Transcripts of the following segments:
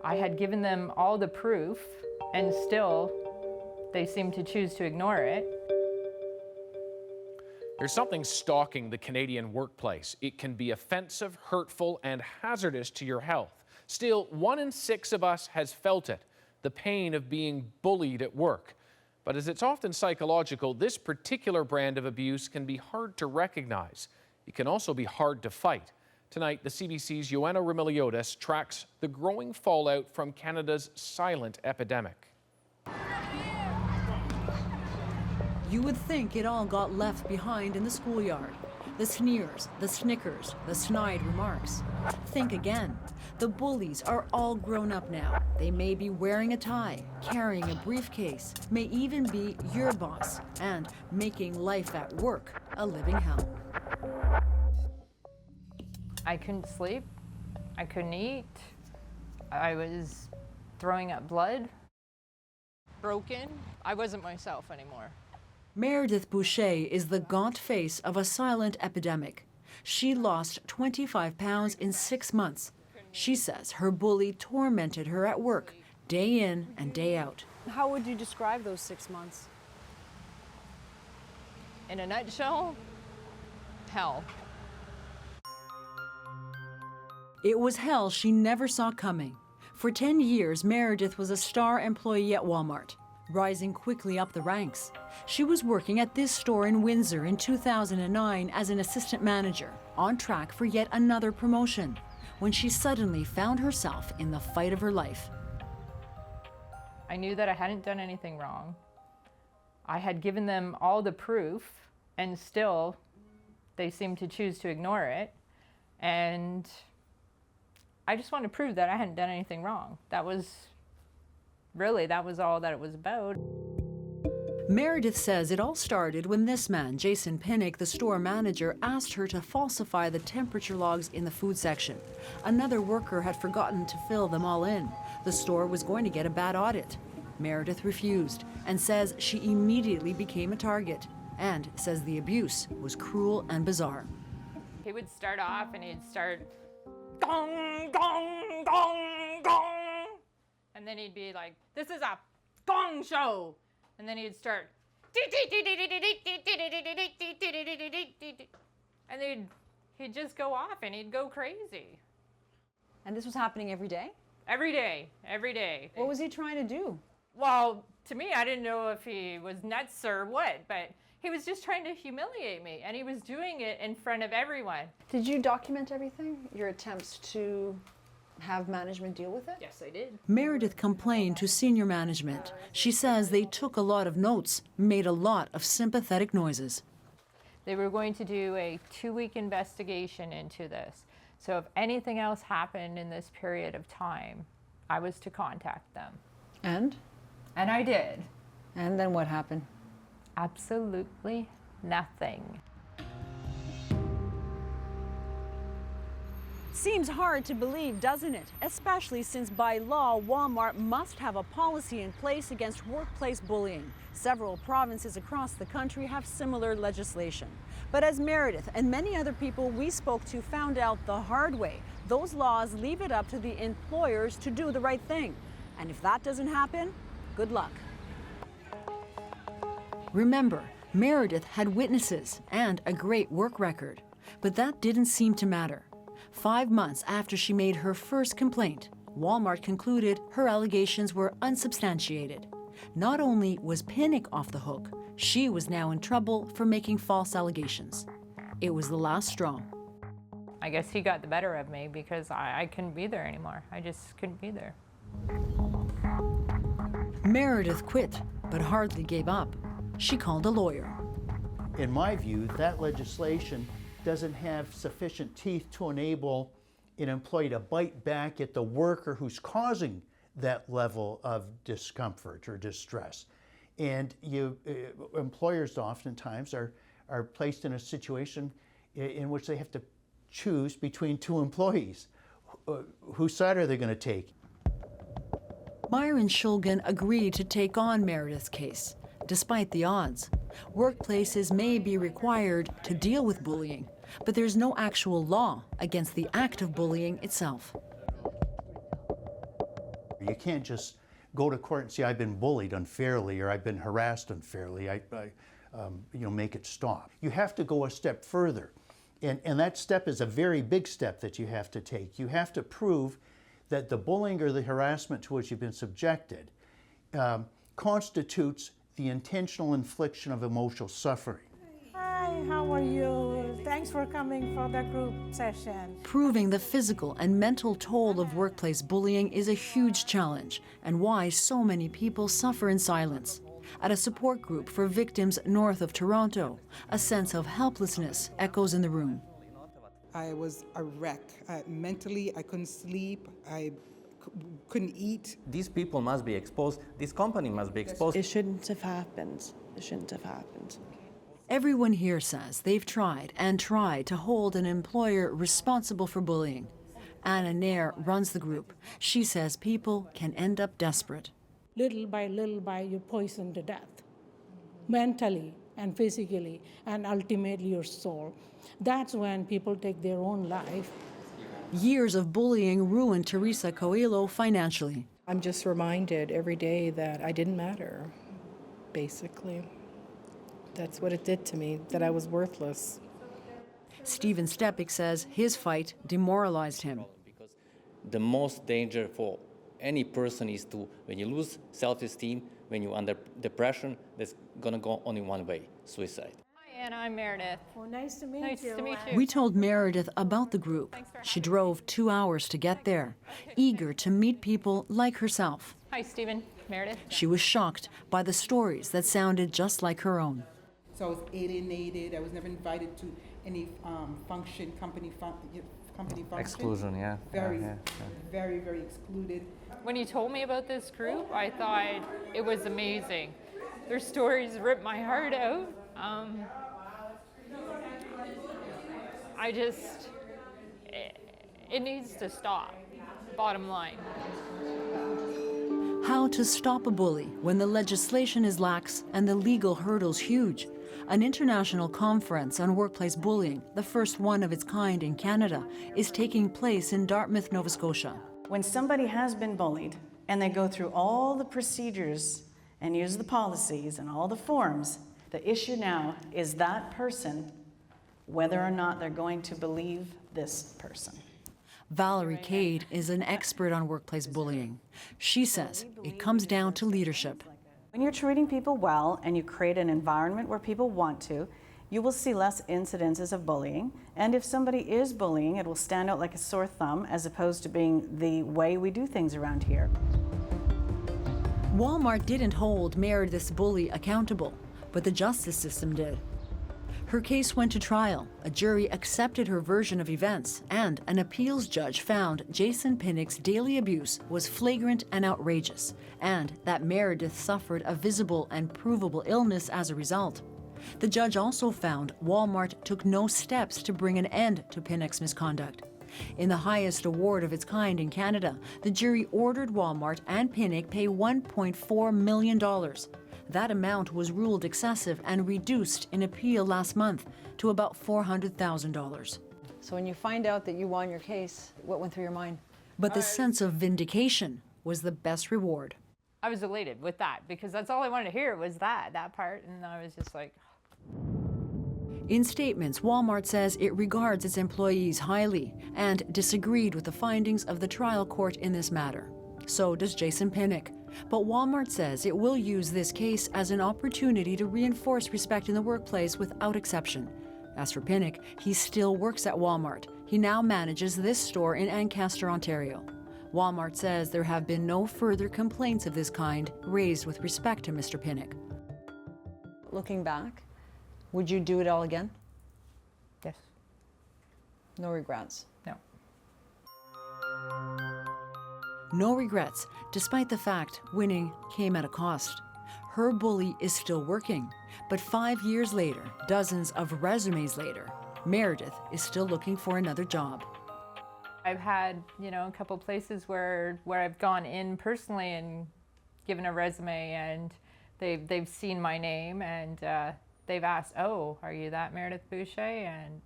I had given them all the proof, and still they seemed to choose to ignore it. There's something stalking the Canadian workplace. It can be offensive, hurtful, and hazardous to your health. Still, 1 in 6 of us has felt it, the pain of being bullied at work. But as it's often psychological, this particular brand of abuse can be hard to recognize. It can also be hard to fight. Tonight, the CBC's Joanna Remiliotis tracks the growing fallout from Canada's silent epidemic. You would think it all got left behind in the schoolyard. The sneers, the snickers, the snide remarks. Think again. The bullies are all grown up now. They may be wearing a tie, carrying a briefcase, may even be your boss, and making life at work a living hell. I couldn't sleep, I couldn't eat, I was throwing up blood. Broken, I wasn't myself anymore. Meredith Boucher is the gaunt face of a silent epidemic. She lost 25 pounds in 6 months. She says her bully tormented her at work, day in and day out. How would you describe those 6 months? In a nutshell, hell. It was hell she never saw coming. For 10 years, Meredith was a star employee at Walmart, rising quickly up the ranks. She was working at this store in Windsor in 2009 as an assistant manager, on track for yet another promotion, when she suddenly found herself in the fight of her life. I knew that I hadn't done anything wrong. I had given them all the proof, and still they seemed to choose to ignore it. And I just wanted to prove that I hadn't done anything wrong. That was all that it was about. Meredith says it all started when this man, Jason Pinnick, the store manager, asked her to falsify the temperature logs in the food section. Another worker had forgotten to fill them all in. The store was going to get a bad audit. Meredith refused and says she immediately became a target, and says the abuse was cruel and bizarre. He would start off and he'd start gong, gong, gong, gong. And then he'd be like, this is a gong show. And then he'd start, and he'd just go off and he'd go crazy. And this was happening every day? Every day, every day. What was he trying to do? Well, to me, I didn't know if he was nuts or what, but he was just trying to humiliate me, and he was doing it in front of everyone. Did you document everything? Your attempts to have management deal with it? Yes, I did. Meredith complained to senior management. She says they took a lot of notes, made a lot of sympathetic noises. They were going to do a 2-week investigation into this. So if anything else happened in this period of time, I was to contact them. And? And I did. And then what happened? Absolutely nothing. Seems hard to believe, doesn't it? Especially since by law, Walmart must have a policy in place against workplace bullying. Several provinces across the country have similar legislation. But as Meredith and many other people we spoke to found out the hard way, those laws leave it up to the employers to do the right thing. And if that doesn't happen, good luck. Remember, Meredith had witnesses and a great work record, but that didn't seem to matter. 5 months after she made her first complaint, Walmart concluded her allegations were unsubstantiated. Not only was Pinnick off the hook, she was now in trouble for making false allegations. It was the last straw. I guess he got the better of me because I couldn't be there anymore. I just couldn't be there. Meredith quit, but hardly gave up. She called a lawyer. In my view, that legislation doesn't have sufficient teeth to enable an employee to bite back at the worker who's causing that level of discomfort or distress. And employers oftentimes are placed in a situation in which they have to choose between 2 employees. Whose side are they going to take? Myron Shulgin agreed to take on Meredith's case, despite the odds. Workplaces may be required to deal with bullying, but there's no actual law against the act of bullying itself. You can't just go to court and say, I've been bullied unfairly or I've been harassed unfairly. Make it stop. You have to go a step further. And that step is a very big step that you have to take. You have to prove that the bullying or the harassment to which you've been subjected constitutes the intentional infliction of emotional suffering. Hi, how are you? Thanks for coming for the group session. Proving the physical and mental toll of workplace bullying is a huge challenge, and why so many people suffer in silence. At a support group for victims north of Toronto, a sense of helplessness echoes in the room. I was a wreck. Mentally, I couldn't sleep. I couldn't eat. These people must be exposed. This company must be exposed. It shouldn't have happened. It shouldn't have happened. Everyone here says they've tried and tried to hold an employer responsible for bullying. Anna Nair runs the group. She says people can end up desperate. Little by, you're poisoned to death, mentally and physically, and ultimately your soul. That's when people take their own life. Years of bullying ruined Teresa Coelho financially. I'm just reminded every day that I didn't matter, basically. That's what it did to me, that I was worthless. Stephen Stepik says his fight demoralized him. Because the most danger for any person is to, when you lose self-esteem, when you're under depression, that's going to go only one way, suicide. Hi, Anna. I'm Meredith. Well, nice to meet you. Nice to meet you. We told Meredith about the group. She drove 2 hours to get there, eager to meet people like herself. Hi, Stephen. Meredith. She was shocked by the stories that sounded just like her own. So I was alienated. I was never invited to any company function. Exclusion, yeah. Very, very excluded. When you told me about this group, I thought it was amazing. Their stories ripped my heart out. It needs to stop, bottom line. How to stop a bully when the legislation is lax and the legal hurdles huge. An international conference on workplace bullying, the first one of its kind in Canada, is taking place in Dartmouth, Nova Scotia. When somebody has been bullied and they go through all the procedures and use the policies and all the forms, the issue now is that person, whether or not they're going to believe this person. Valerie Cade is an expert on workplace bullying. She says it comes down to leadership. When you're treating people well and you create an environment where people want to, you will see less incidences of bullying. And if somebody is bullying, it will stand out like a sore thumb as opposed to being the way we do things around here. Walmart didn't hold Meredith's bully accountable, but the justice system did. Her case went to trial. A jury accepted her version of events, and an appeals judge found Jason Pinnock's daily abuse was flagrant and outrageous, and that Meredith suffered a visible and provable illness as a result. The judge also found Walmart took no steps to bring an end to Pinnock's misconduct. In the highest award of its kind in Canada, the jury ordered Walmart and Pinnock pay $1.4 million. That amount was ruled excessive and reduced in appeal last month to about $400,000. So when you find out that you won your case, what went through your mind? But the sense of vindication was the best reward. I was elated with that because that's all I wanted to hear was that part, and I was just like. In statements, Walmart says it regards its employees highly and disagreed with the findings of the trial court in this matter. So does Jason Pinnock. But Walmart says it will use this case as an opportunity to reinforce respect in the workplace without exception. As for Pinnock, he still works at Walmart. He now manages this store in Ancaster, Ontario. Walmart says there have been no further complaints of this kind raised with respect to Mr. Pinnock. Looking back, would you do it all again? Yes. No regrets? No. No regrets, despite the fact winning came at a cost. Her bully is still working, but 5 years later, dozens of resumes later, Meredith is still looking for another job. I've had, a couple places where I've gone in personally and given a resume, and they've seen my name and they've asked, "Oh, are you that Meredith Boucher?" And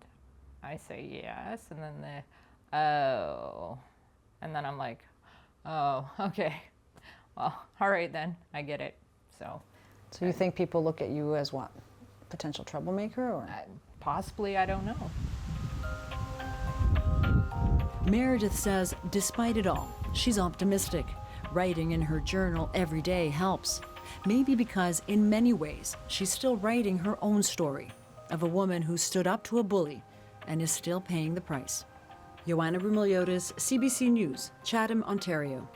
I say yes, and then oh, and then I'm like, Oh, okay. Well, all right then. I get it. So So you think people look at you as what? Potential troublemaker, or? possibly, I don't know. Meredith says, despite it all, she's optimistic. Writing in her journal every day helps. Maybe because, in many ways, she's still writing her own story of a woman who stood up to a bully and is still paying the price. Joanna Rumiliotis, CBC News, Chatham, Ontario.